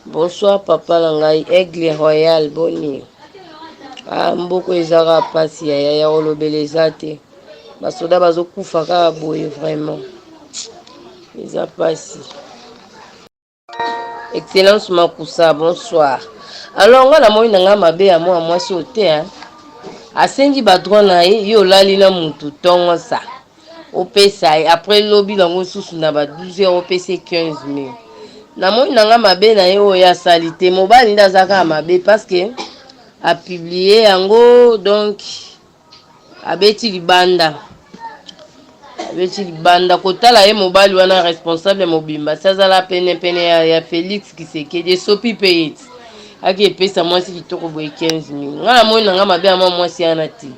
Bonsoir papa langai Aigle Royal boni. Mboko ezaka pasi ya olobeleza te. Basoda bazokufa kaka boye vraiment. Eza pasi. Excellence Makusa, bonsoir. Alors nga na moi nanga mabe ya moi si ote hein. Asengi ba droit na ye yo lali na mutu tongo sa. Opesa après lobby lango susu na ba 12 heures opesa 15 000. Na moi nanga mabe na ye o ya salite mobali nda zaka mabe parce que a publié yango donc abeti libanda. Abeti libanda kotala ye mobali wana responsable mobimba sazala pene ya Félix Kisekedi sopi payet. Aki pesa mwasi kitoko boye 15 000. Nga moi nanga mabe ya mwasi ana ti.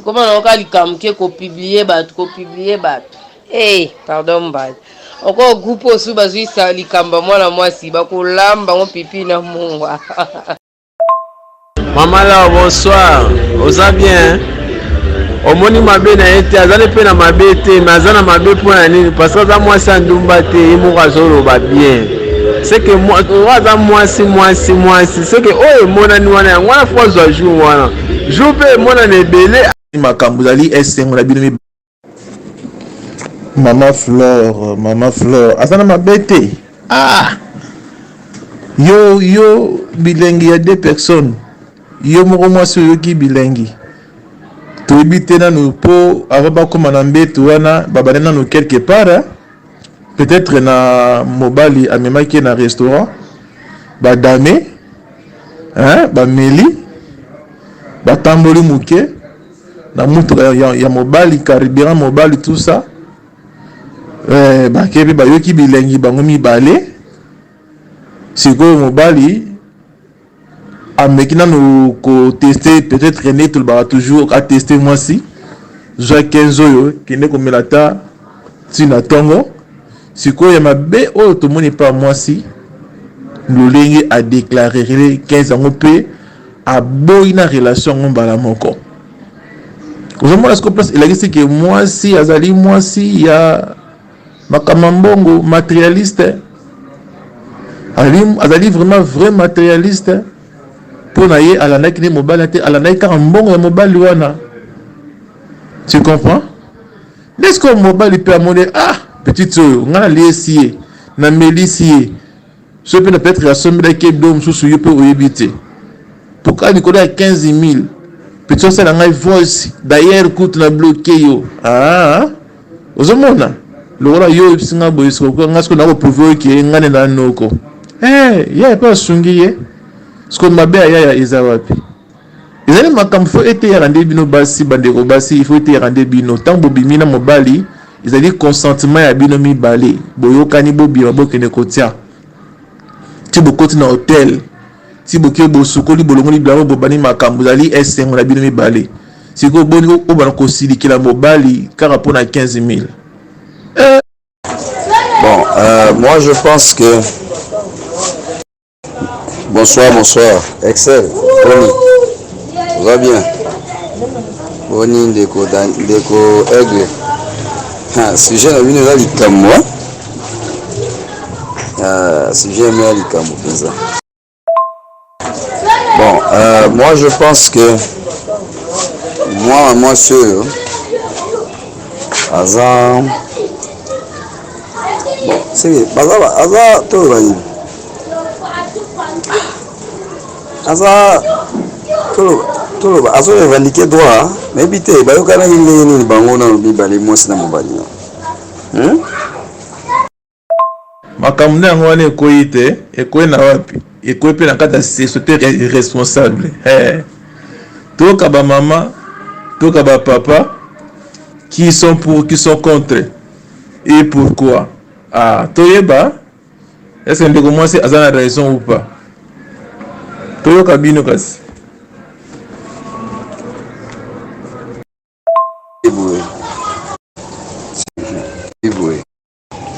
Comment on a likamke ko publier bat. Pardon bad. Encore groupe osu bazui sa likamba mwana mwasi bakolamba ngo pipi na mungwa. Maman là, bonsoir. Oza bien? Omoni mabe na ete azane pe na mabe te, mais azana mabe pour na nini parce que za mwasi andumba te, imo azolo ba bien. C'est que moi za mwasi, c'est que oye mona ni wana ngwana fois zo jour wana. Jour pe mona ne belé makambu zali esengo na bino mi Maman Flore, azana mabe te. Yo bilengi ya 2 personnes. Yo moko mwasi oyoki bilengi. Toyebi te nanu po avant bakoma na mbetu wana babane nanu quelque part hein? Peut-être na mobali amemaki na restaurant badame hein? Bameli batamboli muke na mutu ya mobali carburant mobali tout ça bakebi bayoki bilengi bango mibale sikoyo mobali ameki nanu ko tester peut-être ne tout le toujours à tester moi si j'ai 15 oyo kende ko melata tina tongo sikoyo ya mabe oyo to moni pas moi si lolenge a déclaré 15 ans pe a boy na relation ngombala moko ozomona ce que place il a dit que moi si azali moi si ya makamambongo matérialiste azali vraiment vrai matérialiste pour naïe à la naïe qui mobile à la naïe car un bon mobile wana tu comprends est-ce que mobile peut amener petite soeur on a lié na melissier ce peut être la somme de qui dom sous yo peut éviter pourquoi Nicolas 15 000 petit ça la voice d'ailleurs coûte na bloqué yo ozomona le voilà yo singa boysko ko ngasko na ko prouver que ngane na noko ya pas sungiye ce qu'on m'a bien ya eza wapi ezali makambo fo ete ya rande bino basi bandeko basi il faut ete ya rande bino tant bobimi na mobali ezali consentement ya bino mibale boyokani bobima bokende kotia ti bokoti na hotel ti boke bosukoli bolongoli bilamo bobani makambo ezali esengo na bino mibale siko boni obana kosilikela mobali kaka mpona 15 000. Bon, moi je pense que bonsoir, Excel, Boni, vous va bien? Boni, Ndeko, Aigle. Sujet na bino là likambo. Sujet na likambo ça. Bon, moi je pense que moi sûr Azam bon, c'est Azam tout va Azam tout Azam revendiquer droit mais bité ba yo kana ni bango na bibali mosi na mobali makambo yango wana ekoyi te ekoyi na wapi ekoyi mpe na kati ya société irresponsable toka bamama toka bapapa qui sont pour qui sont contre et pourquoi toyeba est-ce que ndeko mwasi aza na raison ou pas toyoka bino kasi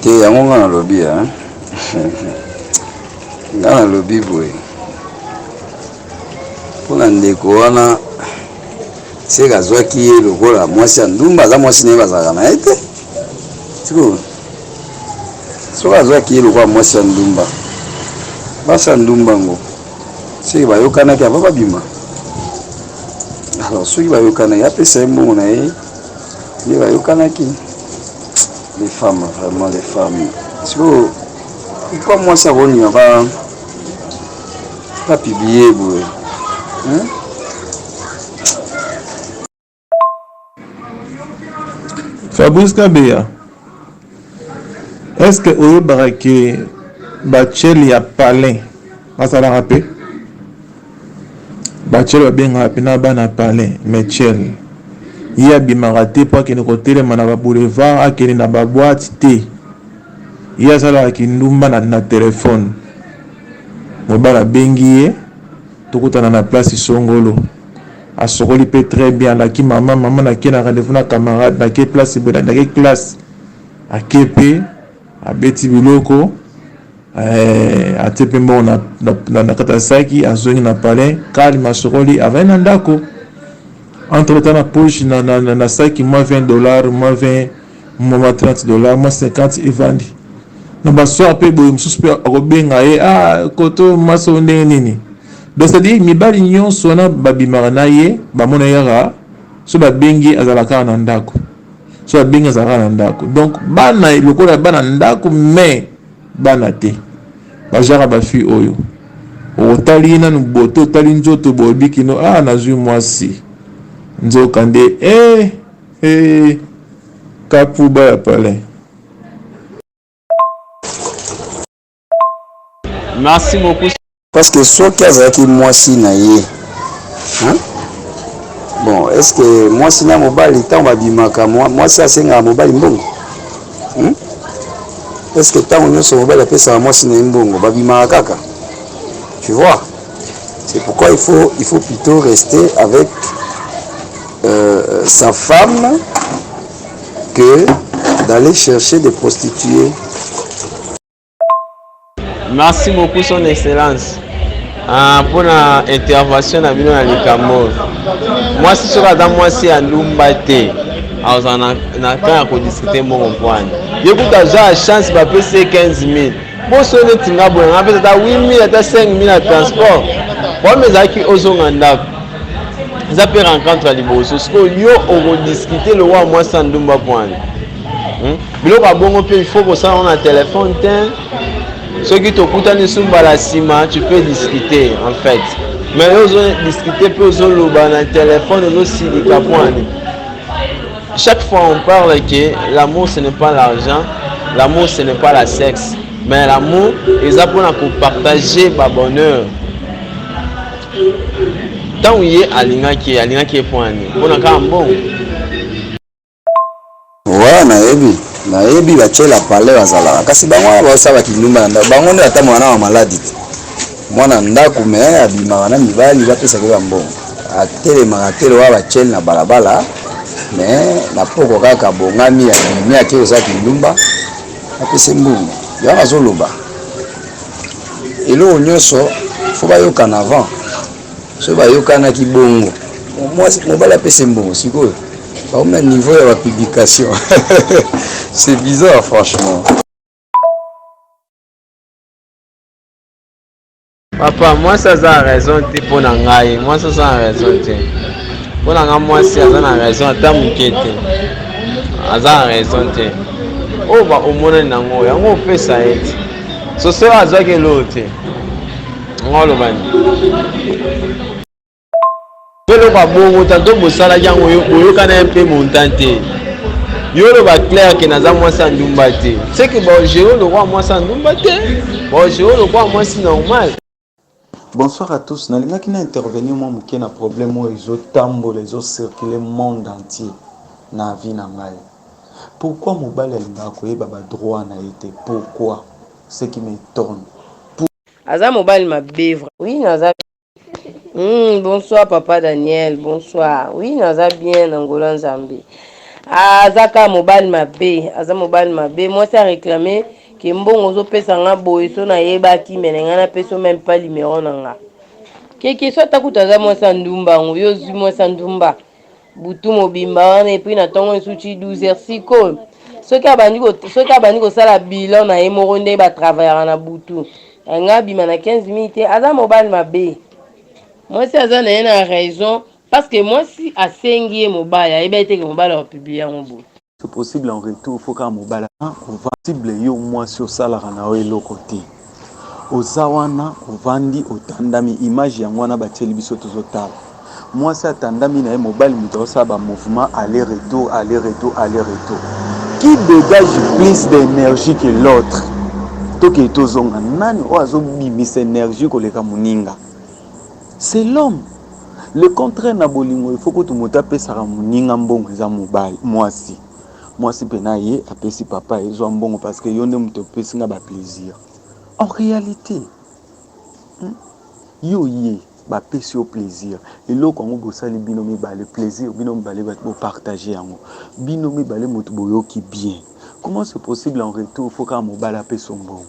te yango nga na lobi nga na lobi boye mpona ndeko wana seka azwaki ye lokola mwasi ya ndumba aza mwasi naye bazalaka na ye te siko soki azwaki ye lokwa mwasi ya ndumba basi ya ndumba ngo soki bayokanaki ava babima. Alors soki bayokanaki apesa ye mbongo na ye nde bayokanaki. Les femmes, vraiment les femmes. Parce que pourquoi moi ça va n'y avoir pas publié hein? Fabrice Kabeya, est-ce que vous barake Bachel ya palin ça la rappelle Bachel va bien rappeler na bana palin Michel il y a bimarate pour que nous côté les manaba boulevard à que na ba boîte té il y a ça là qui ndumba na téléphone mobala bengié tokutana na place Songolo a sokoli peut très bien la ki maman na ki na rendez-vous na camarade na ki place na ki classe a kepe a beti biloko a tepe mbo na katasaki a zongi na palin calme sokoli avait na ndako. Entre temps, la poche, na sac, moi $20, moi 20, moi $30, moi 50, et vendu. Non, bah, soit après, bon, suspect, Robin, koto, maso, nini. Donc, c'est-à-dire, mi bali nyon, sona, babi maranaye, bamona yara, so ba bengi, azalaka nandako. So ba bengi, azalaka nandako. Donc, bana, le kola, bana nandako, mais, bana te. Ba jara, ba fi oyo. Otali, na, nuboto, otali, njoto, bobi, kino, nazui, moi, si. Nzokande kapuba ya palais. Merci beaucoup. Parce que soki azalaki mwasi na ye hein? Bon, est-ce que mwasi na mobali ntango babimaka mwasi asengaka mobali mbongo hein? Est-ce que ntango nyonso mobali apesaka mwasi na ye mbongo babimaka kaka? Tu vois, c'est pourquoi il faut plutôt rester avec sa femme que d'aller chercher des prostituées. Merci beaucoup son excellence pour l'intervention na bino na likambo. Moi si soka za mwasi ya ndumba te aza na kan ya kodiscuter mbongo mpwani yekuta za chance bapese 15 000 boso neti nga boye nga pesa ata 8 000 ata 5 000 na transport kwame ezalaki ozonga ndako eza mpe rencontre ya liboso sikoyo yo okodiscute lokwa mwasi ya ndumba mpwani biloko abongo mpe il faut kosala na telefone te soki tokutani sumbala nsima tu peux discuter en fait mais ozo discuter mpe ozoloba na telefone ozosilika mpwani. Chaque fois on parle que l'amour ce n'est pas l'argent, l'amour ce n'est pas la sexe, mais l'amour eza mpona kopartager ba bonheur. Tant ye alingaki epwani mpona kaka mbongo. Ouais, nayebi bachela pale bazalaka kasi bango wana baosala kindumba na ndako bango nde ata mwana wa maladi te mwana ndako me abimaka na mibali bapesaki bambongo atelemaka tele wa bachele na balabala me na poko kaka bongami amemi ake ozala kindumba apese mbongo yango azoloba eloko nyonso fo bayokana avant so bayokanaki bongo mobali apese mbongo sikoyo comme le niveau de la publication. C'est bizarre, franchement. Papa, moi ça a raison pour n'angaï. Moi ça a raison pour n'angaï. Moi ça a raison. Tant m'inquiète. Ça a raison. Oh bah au moins n'ango. Y'ango fait ça et. Ce sera ça que l'autre. On le bani. Pelo ba bongo tanto bosala yango boyokana mpe montante yolo ba clair que naza mwasi ya ndumba te c'est que ba géo le roi mwasi ya ndumba te ba géo le roi mwasi normal. Bonsoir à tous. Nalingaki na intervenir moi muke na problème o ezotambola ezocirculer monde entier na vie na ngai. Pourquoi mobali alingaka koyeba ba droit na été? Pourquoi? Ce qui m'étonne. Aza mobali mabevre. Oui, naza. Bonsoir papa Daniel, bonsoir. Oui, naza bien Angola Nzambe. Azaka mobile mabe, aza mobile mabe. Moi ça réclamé que mbongo zo pesa nga boye so na yeba ki menenga na peso même pas numéro nanga. Keke so takutaza moi sa ndumba, yo zu moi sa ndumba. Butu mobimba wana et puis na tongo suchi 12h siko. soki abandi kosala bilan na ye moko nde batravaillaka na butu nga bima na 15 minutes te aza mobali mabe mwasi aza na ye na raison parce que mwasi asengi ye mobali ayebi ete ke mobali akopiblie yango boye. C'est possible en retour faut ka mobali possible yo mwasi osalaka na yo eloko te oza wana ovandi otandami image yango wana batieli biso tozotala mwasi atandami na ye mobali moto osala bamouvement aller-retour aller-retour aller-retour qui dégage plus d'énergie que l'autre toke tozonga nani oyo azobimisa énergie koleka moninga c'est l'homme le contraire na bolingo il faut que moto apesaka moninga mbongo eza mobali mwasi mpe na ye apesi papa ezwa mbongo parce que yo nde moto opesi nga baplaisir en réalité yo ye bapesi yo plaisir eloko yango bosali bino mibale plaisir bino mibale bopartage yango bino mibale moto boyoki bien comment c'est possible en retour faut ka mobali apesi mbongo